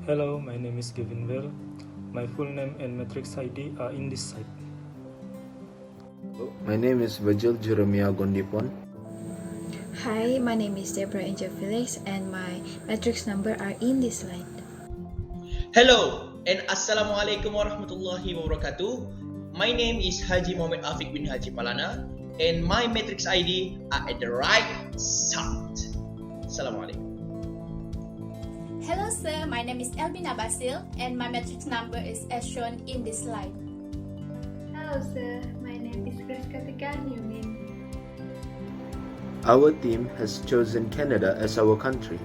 Hello, my name is GEVINBEL. My full name and matrix ID are in this site. My name is VIRGIL Gondipon. Hi, my name is Debra Felix and my matrix number are in this slide. Hello and Assalamualaikum warahmatullahi wabarakatuh. My name is Haji Muhammad AFIQQ bin Haji PALANNA and my matrix ID are at the right side. Assalamualaikum. Hello sir, my name is ELVINA BASIL and my matrix number is as shown in this slide. Hello sir, my name is GRACECATICA NEUMIN. Our team has chosen Canada as our country.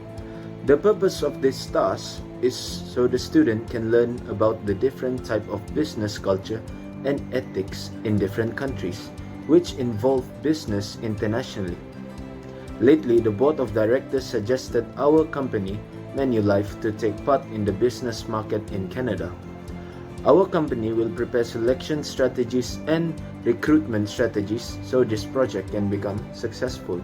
The purpose of this task is so the student can learn about the different type of business culture and ethics in different countries, which involve business internationally. Lately, the board of directors suggested our company, Manulife, to take part in the business market in Canada. Our company will prepare selection strategies and recruitment strategies so this project can become successful.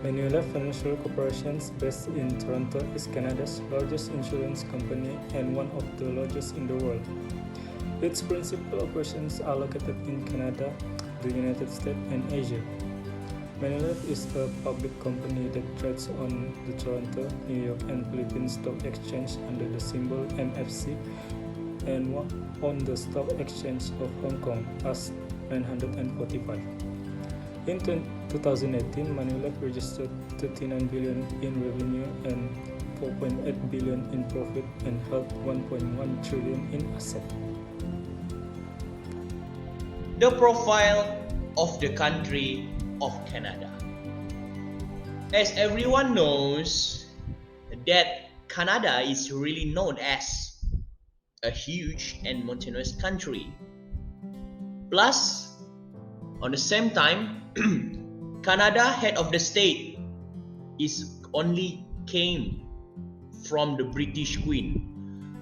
Manulife Financial Corporation, based in Toronto, is Canada's largest insurance company and one of the largest in the world. Its principal operations are located in Canada, the United States, and Asia. Manulife is a public company that trades on the Toronto, New York, and Philippines Stock Exchange under the symbol MFC and on the Stock Exchange of Hong Kong as 945. In 2018, Manulife registered 39 billion in revenue and 4.8 billion in profit and held 1.1 trillion in assets. The profile of the country of Canada. As everyone knows that Canada is really known as a huge and mountainous country. Plus, on the same time, Canada head of the state is only came from the British Queen.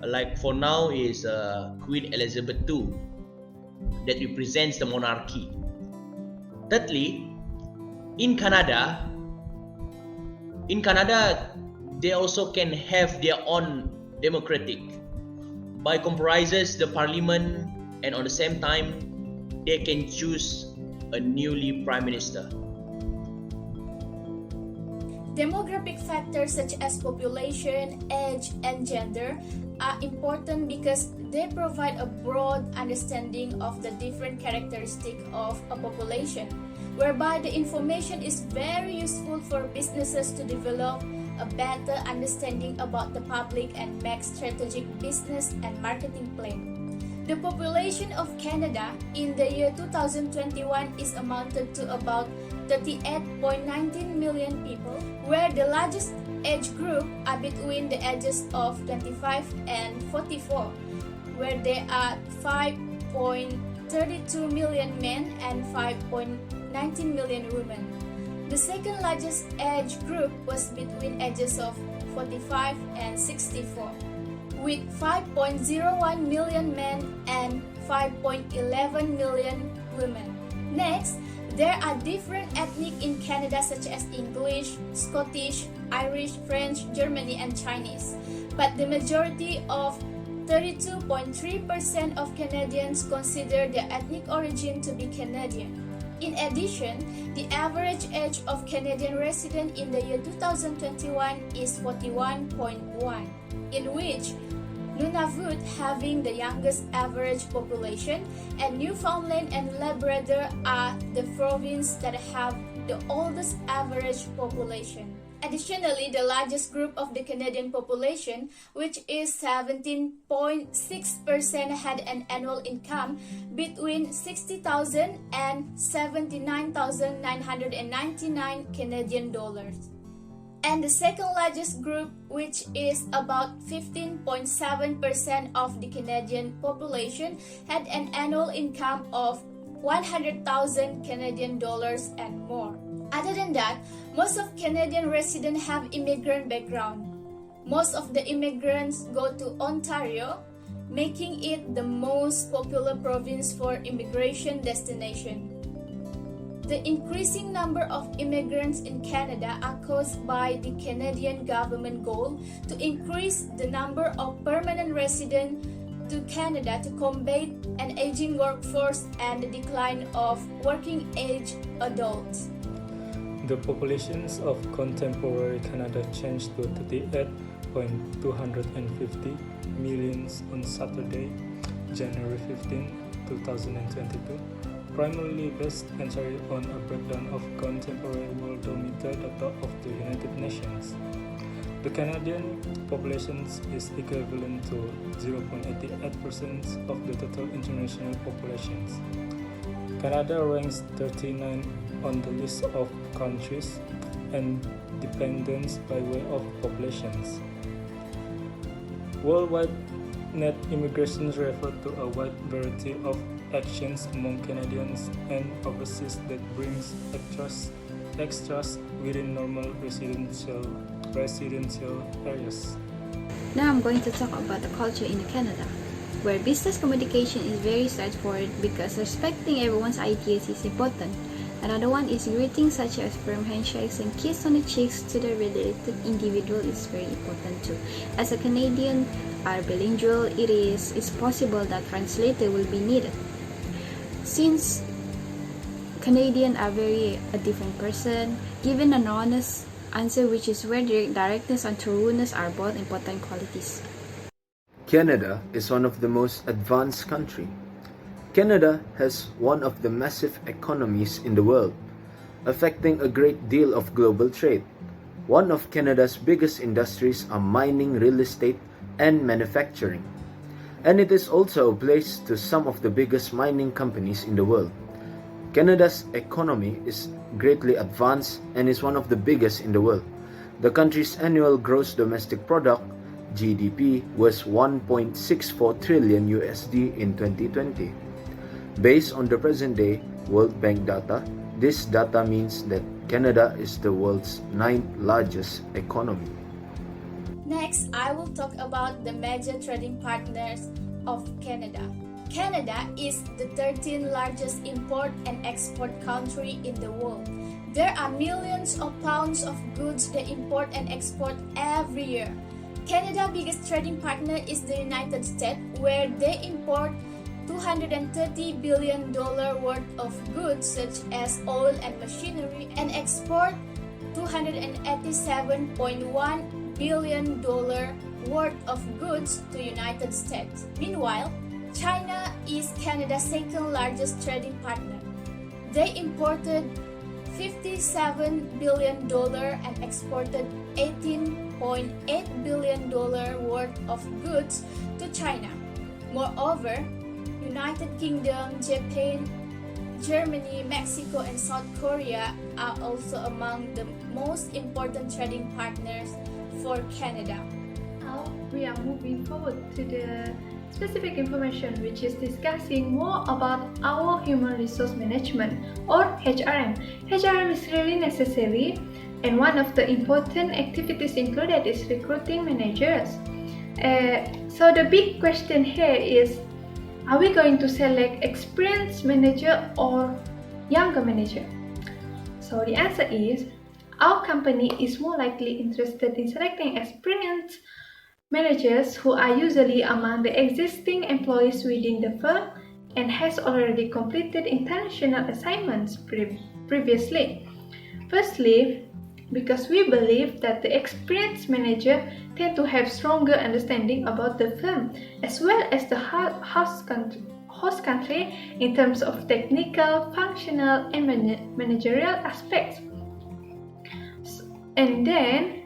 Like for now is Queen Elizabeth II that represents the monarchy. Thirdly, in Canada, they also can have their own democratic by comprises the parliament, and on the same time they can choose a newly prime minister. Demographic factors such as population, age, and gender are important because they provide a broad understanding of the different characteristics of a population, whereby the information is very useful for businesses to develop a better understanding about the public and make strategic business and marketing plan. The population of Canada in the year 2021 is amounted to about 38.19 million people, where the largest age group are between the ages of 25 and 44, where there are 5.32 million men and 5.19 million women. The second largest age group was between ages of 45 and 64, with 5.01 million men and 5.11 million women. Next, there are different ethnic in Canada such as English, Scottish, Irish, French, Germany, and Chinese. But the majority of 32.3% of Canadians consider their ethnic origin to be Canadian. In addition, the average age of Canadian resident in the year 2021 is 41.1, in which Nunavut having the youngest average population, and Newfoundland and Labrador are the province that have the oldest average population. Additionally, the largest group of the Canadian population, which is 17.6%, had an annual income between 60,000 and 79,999 Canadian dollars. And the second largest group, which is about 15.7% of the Canadian population, had an annual income of 100,000 Canadian dollars and more. Other than that, most of Canadian residents have immigrant background. Most of the immigrants go to Ontario, making it the most popular province for immigration destination. The increasing number of immigrants in Canada are caused by the Canadian government goal to increase the number of permanent residents to Canada to combat an aging workforce and the decline of working-age adults. The populations of contemporary Canada changed to 38.250 million on Saturday, January 15, 2022, primarily based entirely on a breakdown of contemporary worldometer data of the United Nations. The Canadian population is equivalent to 0.88% of the total international populations. Canada ranks 39 on the list of countries and dependents by way of populations. Worldwide net immigration refer to a wide variety of actions among Canadians and overseas that brings extras within normal residential areas. Now I'm going to talk about the culture in Canada, where business communication is very straightforward because respecting everyone's ideas is important. Another one is greetings such as firm handshakes and kiss on the cheeks to the related individual is very important too. As a Canadian are bilingual, it is possible that translator will be needed. Since Canadians are very a different person, giving an honest answer which is where directness and trueness are both important qualities. Canada is one of the most advanced countries. Canada has one of the massive economies in the world, affecting a great deal of global trade. One of Canada's biggest industries are mining, real estate, and manufacturing. And it is also a place to some of the biggest mining companies in the world. Canada's economy is greatly advanced and is one of the biggest in the world. The country's annual gross domestic product (GDP) was 1.64 trillion USD in 2020. Based on the present-day World Bank data, this data means that Canada is the world's 9th largest economy. Next, I will talk about the major trading partners of Canada. Canada is the 13th largest import and export country in the world. There are millions of pounds of goods they import and export every year. Canada's biggest trading partner is the United States, where they import $230 billion worth of goods such as oil and machinery and export $287.1 billion worth of goods to United States. Meanwhile, China is Canada's second largest trading partner. They imported $57 billion and exported $18.8 billion worth of goods to China. Moreover, United Kingdom, Japan, Germany, Mexico, and South Korea are also among the most important trading partners for Canada. Now we are moving forward to the specific information which is discussing more about our human resource management or HRM. HRM is really necessary, and one of the important activities included is recruiting managers. So the big question here is, are we going to select experienced manager or younger manager? So the answer is, our company is more likely interested in selecting experienced managers who are usually among the existing employees within the firm and has already completed international assignments previously. Firstly, because we believe that the experienced manager tend to have stronger understanding about the firm as well as the host country in terms of technical, functional, and managerial aspects. And then,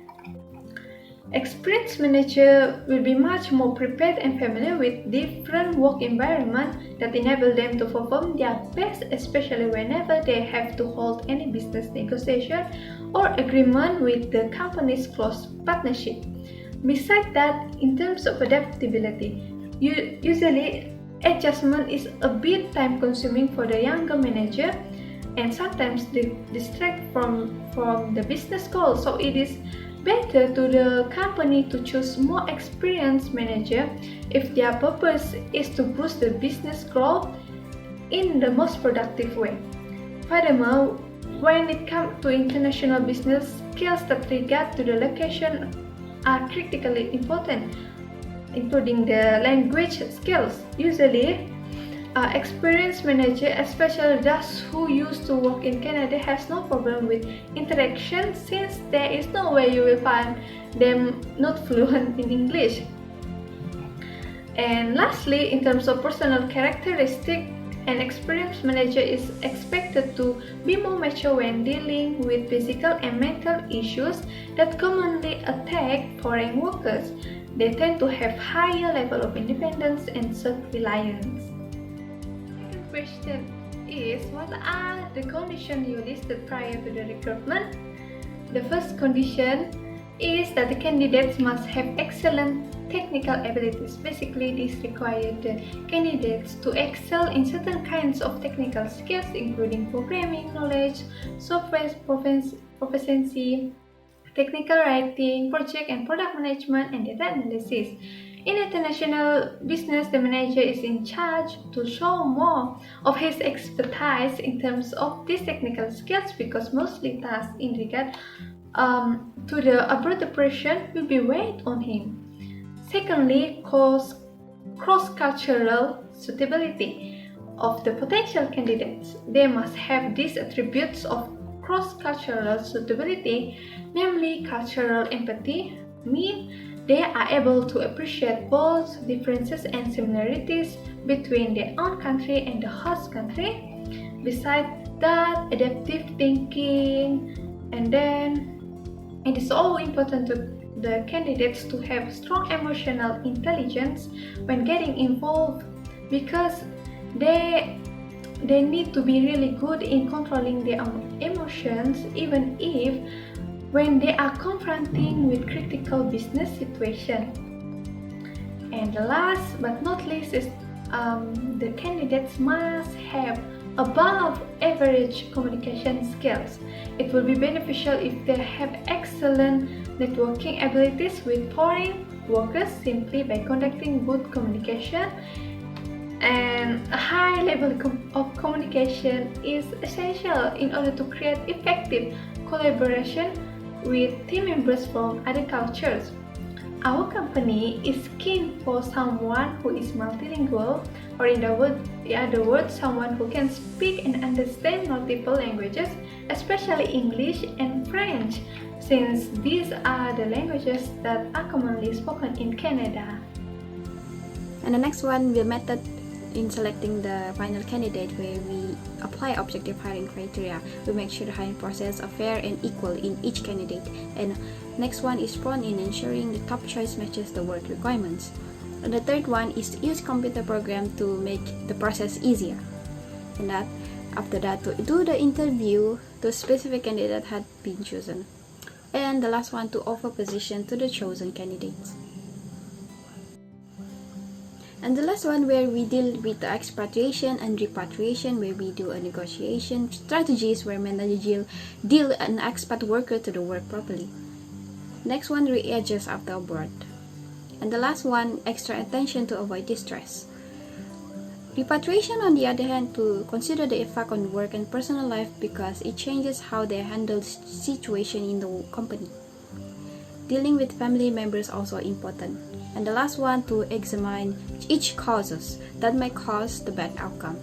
experienced manager will be much more prepared and familiar with different work environments that enable them to perform their best, especially whenever they have to hold any business negotiation or agreement with the company's close partnership. Besides that, in terms of adaptability, usually adjustment is a bit time-consuming for the younger manager, and sometimes they distract from the business goal. So it is better to the company to choose more experienced manager if their purpose is to boost the business growth in the most productive way. Furthermore, when it comes to international business, skills that regard to the location are critically important, including the language skills. Usually, experienced manager, especially those who used to work in Canada, has no problem with interaction since there is no way you will find them not fluent in English. And lastly, in terms of personal characteristics, an experienced manager is expected to be more mature when dealing with physical and mental issues that commonly attack foreign workers. They tend to have higher level of independence and self-reliance. Second question is, what are the conditions you listed prior to the recruitment? The first condition is that the candidates must have excellent technical abilities. Basically, this requires the candidates to excel in certain kinds of technical skills, including programming knowledge, software proficiency, technical writing, project and product management, and data analysis. In international business, the manager is in charge to show more of his expertise in terms of these technical skills, because mostly tasks in regard to the abroad operation will be weighed on him. Secondly, cross-cultural suitability of the potential candidates. They must have these attributes of cross-cultural suitability, namely cultural empathy, mean they are able to appreciate both differences and similarities between their own country and the host country. Besides that, adaptive thinking, and then it is also important to the candidates to have strong emotional intelligence when getting involved, because they need to be really good in controlling their emotions, even if when they are confronting with critical business situation. And the last but not least is the candidates must have above average communication skills. It will be beneficial if they have excellent networking abilities with foreign workers simply by conducting good communication. And a high level of communication is essential in order to create effective collaboration with team members from other cultures. Our company is keen for someone who is multilingual, or in other words, someone who can speak and understand multiple languages, especially English and French, since these are the languages that are commonly spoken in Canada. And the next one, the method in selecting the final candidate, where we apply objective hiring criteria. We make sure the hiring process are fair and equal in each candidate. And next one is prone in ensuring the top choice matches the work requirements. And the third one is to use computer program to make the process easier. And that after that, to do the interview to specific candidate had been chosen. And the last one, to offer position to the chosen candidates. And the last one, where we deal with the expatriation and repatriation, where we do a negotiation strategies where manager deal an expat worker to the work properly. Next one, readjust after abroad. And the last one, extra attention to avoid distress. Repatriation, on the other hand, to consider the effect on work and personal life, because it changes how they handle situation in the company. Dealing with family members also important. And the last one, to examine each causes that may cause the bad outcome.